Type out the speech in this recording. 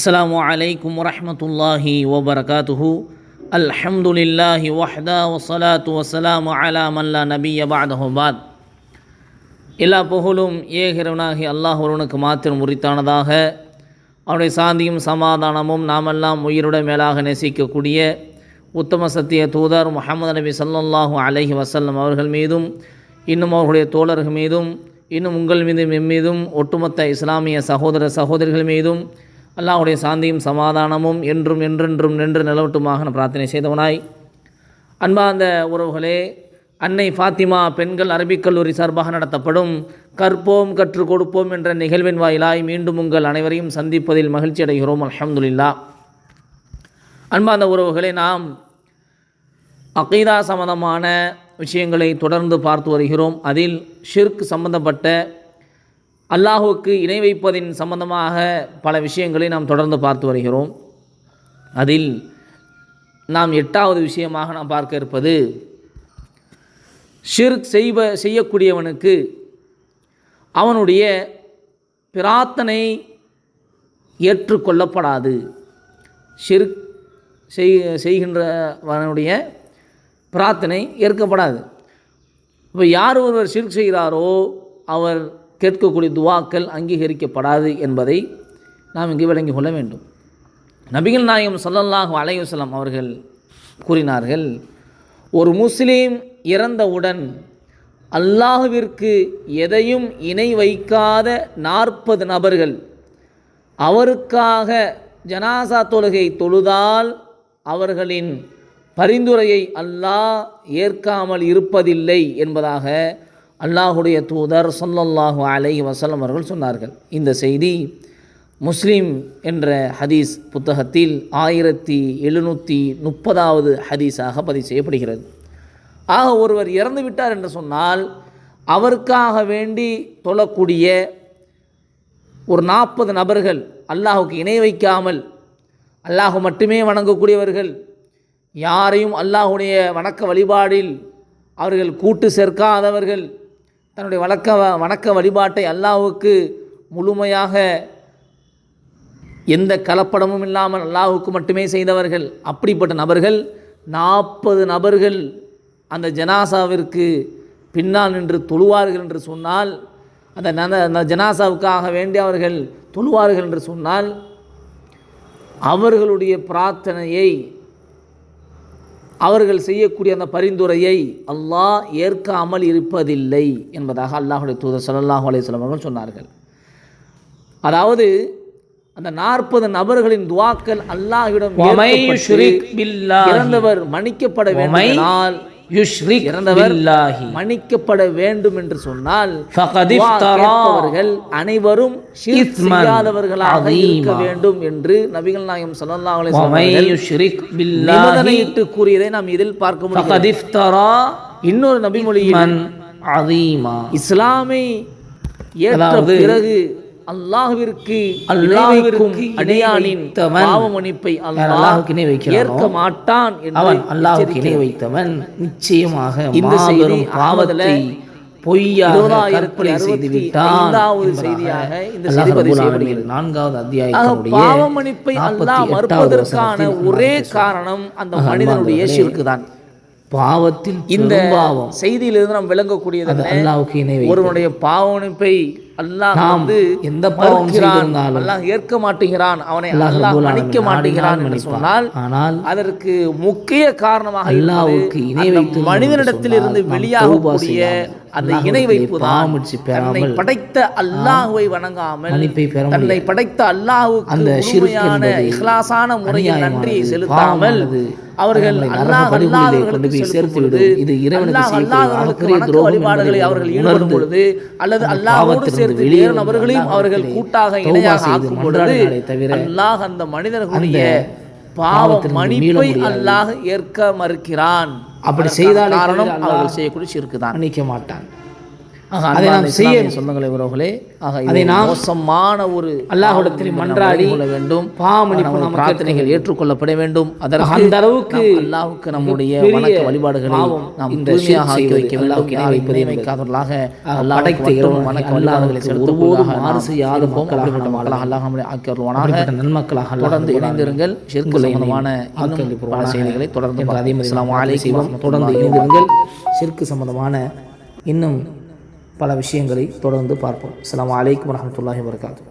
அஸ்ஸலாமு அலைக்கும் வரஹ்மத்துல்லாஹி வபரகாத்துஹு. அல்ஹம்துலில்லாஹி வஹ்தா வஸ்ஸலாத்து வஸ்ஸலாமு அலா மன் லா நபிய்ய பஅதஹு பாத். எல்லா புகழும் ஏகிரவனாகி அல்லாஹ் ஒருவனுக்கு மாத்திரம் உரித்தானதாக. அவனுடைய சாந்தியும் சமாதானமும் நாமெல்லாம் உயிருட மேலாக நேசிக்கக்கூடிய உத்தம சத்திய தூதர் முஹம்மது நபி ஸல்லல்லாஹு அலைஹி வஸல்லம் அவர்கள் மீதும், இன்னும் அவர்களுடைய தோழர்கள் மீதும், இன்னும் உங்கள் மீதும் எம்மீதும் ஒட்டுமொத்த இஸ்லாமிய சகோதர சகோதரிகள் மீதும் அல்லாஹ்வுடைய சாந்தியும் சமாதானமும் என்றும் என்றென்றும் நின்று நிலவட்டுமாக பிரார்த்தனை செய்தவனாய், அன்பார்ந்த உறவுகளே, அன்னை ஃபாத்திமா பெண்கள் அரபிக் கல்லூரி சார்பாக நடத்தப்படும் கற்போம் கற்றுக் கொடுப்போம் என்ற நிகழ்வின் வாயிலாய் மீண்டும் உங்கள் அனைவரையும் சந்திப்பதில் மகிழ்ச்சி அடைகிறோம். அல்ஹம்துலில்லாஹ். அன்பார்ந்த உறவுகளே, நாம் அகீதா சம்பந்தமான விஷயங்களை தொடர்ந்து பார்த்து வருகிறோம். அதில் ஷிர்க் சம்பந்தப்பட்ட அல்லாஹுவுக்கு இணை வைப்பதின் சம்பந்தமாக பல விஷயங்களை நாம் தொடர்ந்து பார்த்து வருகிறோம். அதில் நாம் 8வது விஷயமாக நாம் பார்க்க இருப்பது, ஷிர்க் செய்யக்கூடியவனுக்கு அவனுடைய பிரார்த்தனை ஏற்றுக்கொள்ளப்படாது. ஷிர்க் செய்கின்றவனுடைய பிரார்த்தனை ஏற்கப்படாது. இப்போ யார் ஒருவர் ஷிர்க் செய்கிறாரோ அவர் கேட்கக்கூடிய துவாக்கள் அங்கீகரிக்கப்படாது என்பதை நாம் இங்கு விளங்கிக் கொள்ள வேண்டும். நபிகள் நாயகம் ஸல்லல்லாஹு அலைஹி வஸல்லம் அவர்கள் கூறினார்கள், ஒரு முஸ்லீம் இறந்தவுடன் அல்லாஹ்விற்கு எதையும் இணை வைக்காத 40 நபர்கள் அவருக்காக ஜனாசா தொழுகை தொழுதால் அவர்களின் பரிந்துரையை அல்லாஹ் ஏற்காமல் இருப்பதில்லை என்பதாக அல்லாஹுடைய தூதர் ஸல்லல்லாஹு அலைஹி வஸல்லம் அவர்கள் சொன்னார்கள். இந்த செய்தி முஸ்லிம் என்ற ஹதீஸ் புத்தகத்தில் 1730வது ஹதீஸாக பதிவு செய்யப்படுகிறது. ஆக ஒருவர் இறந்து விட்டார் என்று சொன்னால் அவருக்காக வேண்டி தொழக்கூடிய ஒரு 40 நபர்கள், அல்லாஹுக்கு இணை வைக்காமல் அல்லாஹு மட்டுமே வணங்கக்கூடியவர்கள், யாரையும் அல்லாஹுடைய வணக்க வழிபாடில் அவர்கள் கூட்டு சேர்க்காதவர்கள், தன்னுடைய வணக்க வழிபாட்டை அல்லாஹுக்கு முழுமையாக எந்த கலப்படமும் இல்லாமல் அல்லாஹுக்கு மட்டுமே செய்தவர்கள், அப்படிப்பட்ட நபர்கள் 40 நபர்கள் அந்த ஜனாசாவிற்கு பின்னால் நின்று தொழுவார்கள் என்று சொன்னால், அந்த ஜனாசாவுக்காக வேண்டி அவர்கள் தொழுவார்கள் என்று சொன்னால் அவர்களுடைய பிரார்த்தனையை, அவர்கள் செய்யக்கூடிய அந்த பரிந்துரையை அல்லாஹ் ஏற்காமல் இருப்பதில்லை என்பதாக அல்லாஹுடைய தூதர் ஸல்லல்லாஹு அலைஹி வஸல்லம் அவர்கள் சொன்னார்கள். அதாவது அந்த 40 நபர்களின் துஆக்கள் அல்லாஹ்விடம் இறந்தவர் மன்னிக்கப்பட வேண்டுமானால், இறந்தவர் மன்னிக்கப்பட வேண்டும் என்று சொன்னால் அவர்கள் அனைவரும் ஷிர்க் செய்யாதவர்களாக இருக்க வேண்டும் என்று நபிகள் நாயகம் ஸல்லல்லாஹு அலைஹி வஸல்லம் நிபந்தனையிட்டு கூறியதை நாம் இதில் பார்க்க முடியும். இன்னொரு நபிமொழியில் இஸ்லாமை ஏற்ற பிறகு அல்லாஹ்விற்கு அடியானின் பாவ மன்னிப்பை அல்லாஹ் ஏற்க மாட்டான் என்று அல்லாஹ்வுக்கு இணை வைத்தவன் நிச்சயமாக இந்த செய்தி பாவத்தை பொய்யாக கற்பனை செய்து விட்டான். 5வது செய்தியாக இந்த செய்தி பதிவு செய்யப்படுகிறது. 4வது அத்தியாயத்தினுடைய பாவ மன்னிப்பை அல்லாஹ் மறுப்பதற்கான ஒரே காரணம் அந்த மனிதனுடைய ஷிர்க் தான். பாவத்தில் இந்த செய்தியிலிருந்து நாம் விளங்கக்கூடியது, அல்லாஹ்வுக்கு இணை வைத்தல், ஒருவனுடைய பாவ மன்னிப்பை அல்லாஹ் எந்த பாவம் செய்திருந்தாலும் அல்லாஹ் ஏற்க மாட்டேங்கிறான், அவனை அல்லாஹ் மன்னிக்க மாட்டேங்கிறான் என்று சொன்னால், ஆனால் அதற்கு முக்கிய காரணமாக அல்லாஹ்வுக்கு இணை வைத்து மனிதனிடத்திலிருந்து வெளியாகக்கூடிய அந்த இணை வைப்பு தான். தன்னை படைத்த அல்லாஹ்வை வணங்காமல், தன்னை படைத்த அல்லாஹ்வுக்கு அந்த ஷிர்கான இக்லாஸான முறையில் நன்றியை செலுத்தாமல் அவர்கள் அல்லாஹ்வுக்கு சேர்த்து விடும். இது இறைவனுக்கு வழிபாடுகளை அவர்கள் ஈடுபடும் பொழுது, அல்லது அல்லாஹ்வோடு சேர்த்து வேறு நபர்களையும் அவர்கள் கூட்டாக இணையாக ஆக்கும் பொழுது அல்லாஹ் அந்த மனிதர்களுடைய பாவ மன்னிப்பை அல்லாஹ் ஏற்க மறுக்கிறான். அப்படி செய்தால் காரணம் அவர்கள் செய்யக்கூடிய ஷிர்க் தான், மன்னிக்க மாட்டான். அதை நாம் செய்ய சொந்தங்களை உறவுகளே, அதை நாம் மோசமான ஒரு அல்லாஹ்விடத்தில் மன்றாடி கொள்ள வேண்டும். பாவமன்னிப்பு நம் பிரார்த்தனைகள் ஏற்றுக்கொள்ளப்பட வேண்டும். அதற்கு அந்த அளவுக்கு அல்லாஹ்வுக்கு நம்முடைய வணக்க வழிபாடுகளை நாம் தூய்மையாக ஆக்கி வைக்க வேண்டும். இணை வைப்பதை வைக்காதவர்களாக அல்லாஹ் படைத்த இறைவன் வணக்க வழிபாடுகளை ஒருபோதும் மாறு செய்யாத மக்களாக அல்லாஹ் நம்மை ஆக்கியவர்களாக நன்மக்களாக தொடர்ந்து இணைந்திருங்கள். ஷிர்க் சம்பந்தமான பல செய்திகளை தொடர்ந்து அஸ்ஸலாமு அலைக்கும் தொடர்ந்து இணைந்திருங்கள். ஷிர்க் சம்பந்தமான இன்னும் பல விஷயங்களை தொடர்ந்து பார்ப்போம். அஸ்ஸலாமு அலைக்கும் வரஹ்மத்துல்லாஹி வபரகாத்துஹு.